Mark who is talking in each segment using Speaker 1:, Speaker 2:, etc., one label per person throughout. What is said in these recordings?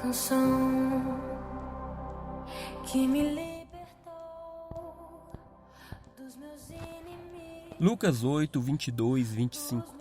Speaker 1: canção que me libertou dos meus inimigos.
Speaker 2: Lucas 8, 22, 25.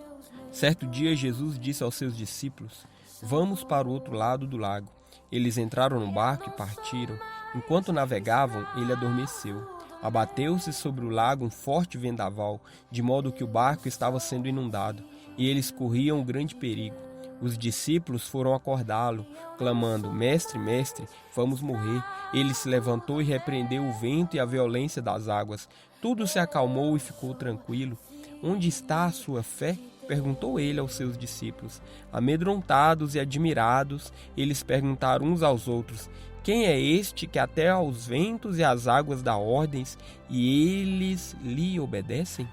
Speaker 2: Certo dia Jesus disse aos seus discípulos: "Vamos para o outro lado do lago." Eles entraram no barco e partiram. Enquanto navegavam, ele adormeceu. Abateu-se sobre o lago um forte vendaval, de modo que o barco estava sendo inundado, e eles corriam um grande perigo. Os discípulos foram acordá-lo, clamando: "Mestre, mestre, vamos morrer." Ele se levantou e repreendeu o vento e a violência das águas. Tudo se acalmou e ficou tranquilo. "Onde está a sua fé?" perguntou ele aos seus discípulos. Amedrontados e admirados, eles perguntaram uns aos outros: "Quem é este que até aos ventos e às águas dá ordens, e eles lhe obedecem?"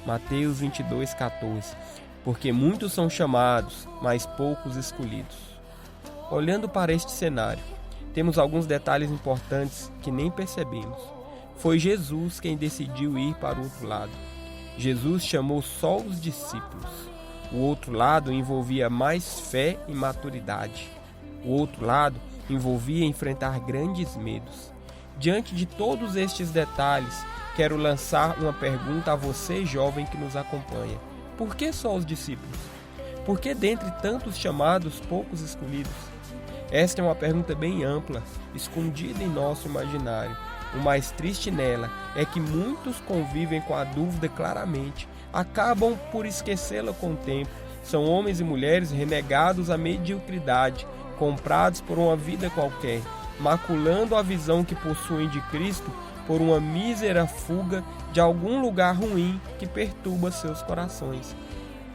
Speaker 2: Mateus 22, 14. Porque muitos são chamados, mas poucos escolhidos. Olhando para este cenário, temos alguns detalhes importantes que nem percebemos. Foi Jesus quem decidiu ir para o outro lado. Jesus chamou só os discípulos. O outro lado envolvia mais fé e maturidade. O outro lado envolvia enfrentar grandes medos. Diante de todos estes detalhes, quero lançar uma pergunta a você, jovem que nos acompanha. Por que só os discípulos? Por que dentre tantos chamados, poucos escolhidos? Esta é uma pergunta bem ampla, escondida em nosso imaginário. O mais triste nela é que muitos convivem com a dúvida claramente, acabam por esquecê-la com o tempo. São homens e mulheres renegados à mediocridade, comprados por uma vida qualquer, maculando a visão que possuem de Cristo por uma mísera fuga de algum lugar ruim que perturba seus corações.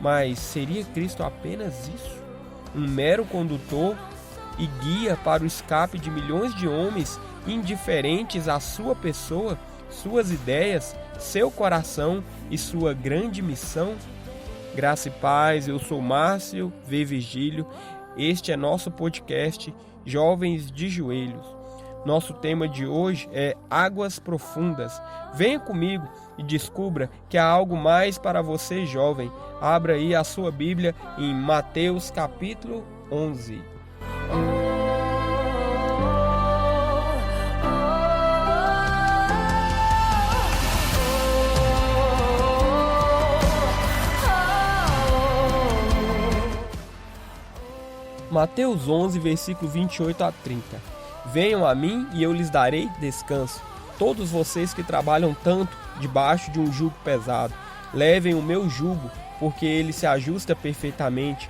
Speaker 2: Mas seria Cristo apenas isso? Um mero condutor e guia para o escape de milhões de homens indiferentes à sua pessoa, suas ideias, seu coração e sua grande missão? Graça e paz, eu sou Márcio V. Virgílio. Este é nosso podcast Jovens de Joelhos. Nosso tema de hoje é Águas Profundas. Venha comigo e descubra que há algo mais para você, jovem. Abra aí a sua Bíblia em Mateus capítulo 11. Mateus 11, versículo 28 a 30. Venham a mim e eu lhes darei descanso. Todos vocês que trabalham tanto debaixo de um jugo pesado, levem o meu jugo, porque ele se ajusta perfeitamente.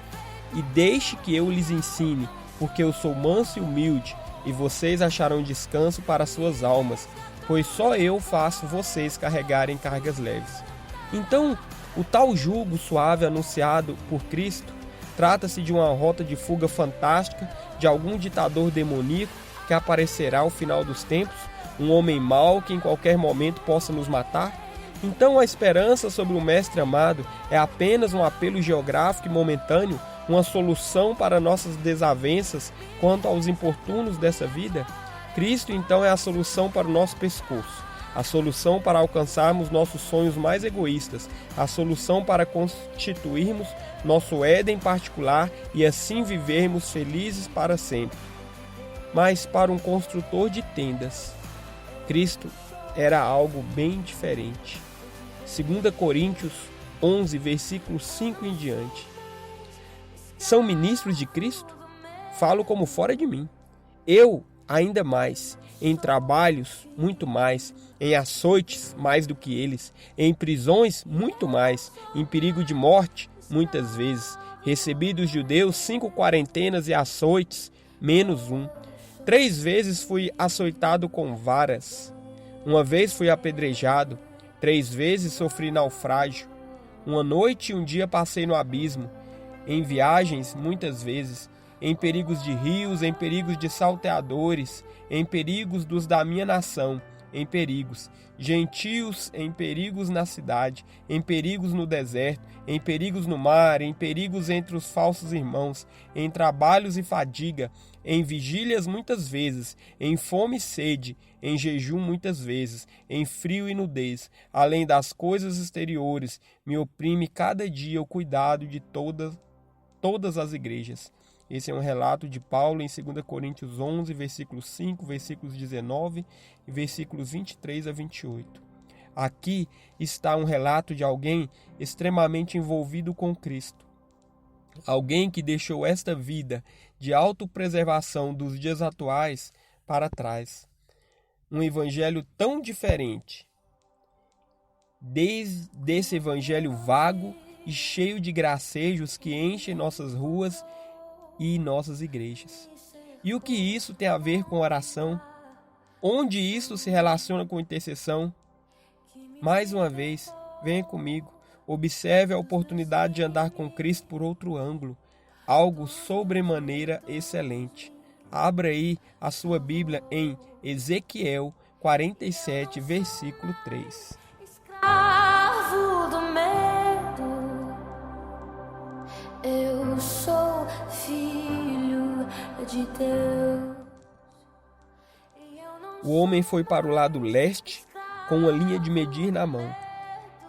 Speaker 2: E deixe que eu lhes ensine, porque eu sou manso e humilde, e vocês acharão descanso para suas almas, pois só eu faço vocês carregarem cargas leves. Então, o tal jugo suave anunciado por Cristo trata-se de uma rota de fuga fantástica de algum ditador demoníaco que aparecerá ao final dos tempos, um homem mau que em qualquer momento possa nos matar? Então a esperança sobre o Mestre amado é apenas um apelo geográfico e momentâneo, uma solução para nossas desavenças quanto aos importunos dessa vida? Cristo então é a solução para o nosso pescoço, a solução para alcançarmos nossos sonhos mais egoístas, a solução para constituirmos nosso Éden particular e assim vivermos felizes para sempre. Mas para um construtor de tendas, Cristo era algo bem diferente. 2 Coríntios 11, versículo 5 em diante. São ministros de Cristo? Falo como fora de mim. Eu, ainda mais, em trabalhos, muito mais, em açoites, mais do que eles, em prisões, muito mais, em perigo de morte, muitas vezes. Recebi dos judeus 5 quarentenas e açoites, menos um. 3 vezes fui açoitado com varas. 1 vez fui apedrejado. 3 vezes sofri naufrágio. 1 noite e 1 dia passei no abismo. Em viagens, muitas vezes, em perigos de rios, em perigos de salteadores, em perigos dos da minha nação, em perigos, gentios em perigos na cidade, em perigos no deserto, em perigos no mar, em perigos entre os falsos irmãos, em trabalhos e fadiga, em vigílias muitas vezes, em fome e sede, em jejum muitas vezes, em frio e nudez. Além das coisas exteriores, me oprime cada dia o cuidado de todas as igrejas. Esse é um relato de Paulo em 2 Coríntios 11, versículos 5, versículos 19 e versículos 23 a 28. Aqui está um relato de alguém extremamente envolvido com Cristo. Alguém que deixou esta vida de autopreservação dos dias atuais para trás. Um evangelho tão diferente desse evangelho vago e cheio de gracejos que enchem nossas ruas e nossas igrejas. E o que isso tem a ver com oração? Onde isso se relaciona com intercessão? Mais uma vez, venha comigo, observe a oportunidade de andar com Cristo por outro ângulo, algo sobremaneira excelente. Abra aí a sua Bíblia em Ezequiel 47, versículo 3.
Speaker 1: Escravo do medo, eu sou filho de Deus.
Speaker 2: O homem foi para o lado leste com uma linha de medir na mão.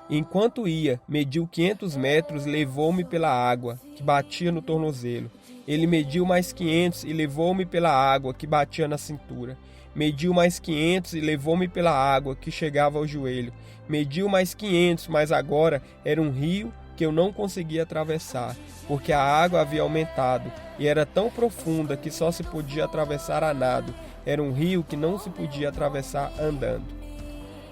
Speaker 2: Enquanto ia, mediu 500 metros e levou-me pela água, que batia no tornozelo. Ele mediu mais 500 e levou-me pela água, que batia na cintura. Mediu mais 500 e levou-me pela água, que chegava ao joelho. Mediu mais 500, mas agora era um rio que eu não conseguia atravessar, porque a água havia aumentado e era tão profunda que só se podia atravessar a nado. Era um rio que não se podia atravessar andando.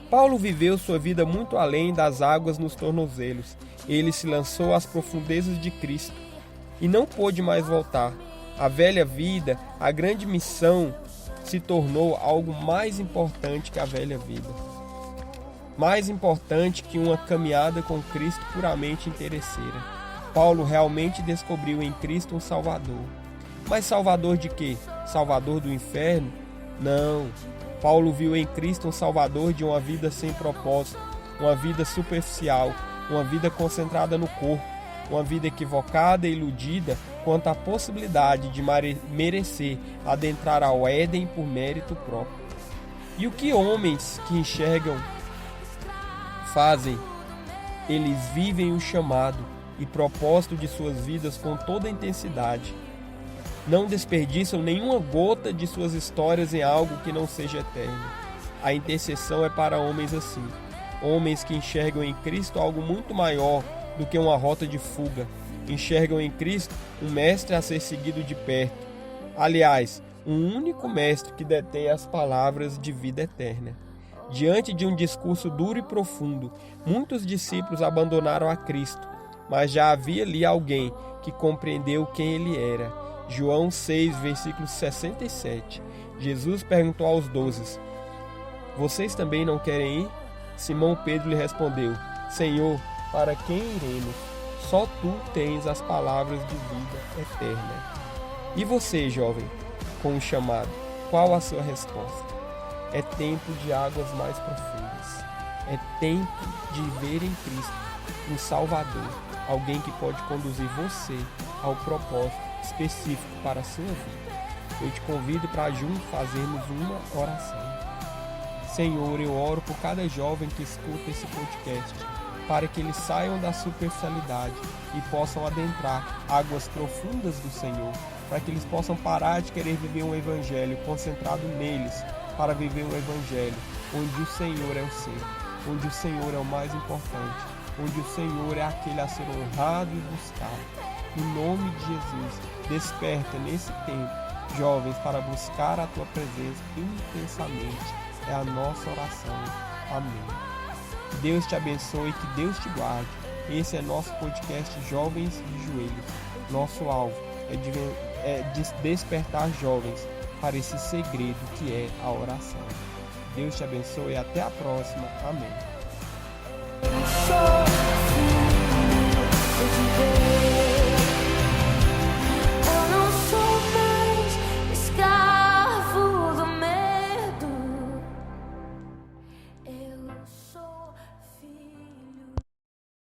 Speaker 2: Paulo viveu sua vida muito além das águas nos tornozelos. Ele se lançou às profundezas de Cristo e não pôde mais voltar. A velha vida, a grande missão, se tornou algo mais importante que a velha vida. Mais importante que uma caminhada com Cristo puramente interesseira. Paulo realmente descobriu em Cristo um Salvador. Mas Salvador de quê? Salvador do inferno? Não. Paulo viu em Cristo um Salvador de uma vida sem propósito, uma vida superficial, uma vida concentrada no corpo, uma vida equivocada e iludida quanto à possibilidade de merecer adentrar ao Éden por mérito próprio. E o que homens que enxergam fazem? Eles vivem o chamado e propósito de suas vidas com toda a intensidade. Não desperdiçam nenhuma gota de suas histórias em algo que não seja eterno. A intercessão é para homens assim, homens que enxergam em Cristo algo muito maior do que uma rota de fuga, enxergam em Cristo um mestre a ser seguido de perto. Aliás, um único mestre que detém as palavras de vida eterna. Diante de um discurso duro e profundo, muitos discípulos abandonaram a Cristo, mas já havia ali alguém que compreendeu quem ele era. João 6, versículo 67. Jesus perguntou aos 12: vocês também não querem ir? Simão Pedro lhe respondeu: Senhor, para quem iremos? Só tu tens as palavras de vida eterna. E você, jovem, com o chamado, qual a sua resposta? É tempo de águas mais profundas. É tempo de ver em Cristo um Salvador, alguém que pode conduzir você ao propósito específico para a sua vida. Eu te convido para juntos fazermos uma oração. Senhor, eu oro por cada jovem que escuta esse podcast, para que eles saiam da superficialidade e possam adentrar águas profundas do Senhor, para que eles possam parar de querer viver um evangelho concentrado neles, para viver um evangelho onde o Senhor é o centro, onde o Senhor é o mais importante, onde o Senhor é aquele a ser honrado e buscado. Em nome de Jesus, desperta nesse tempo jovens para buscar a Tua presença intensamente. É a nossa oração. Amém. Que Deus te abençoe e que Deus te guarde. Esse é nosso podcast Jovens de Joelhos. Nosso alvo é despertar jovens para esse segredo que é a oração. Deus te abençoe e até a próxima. Amém.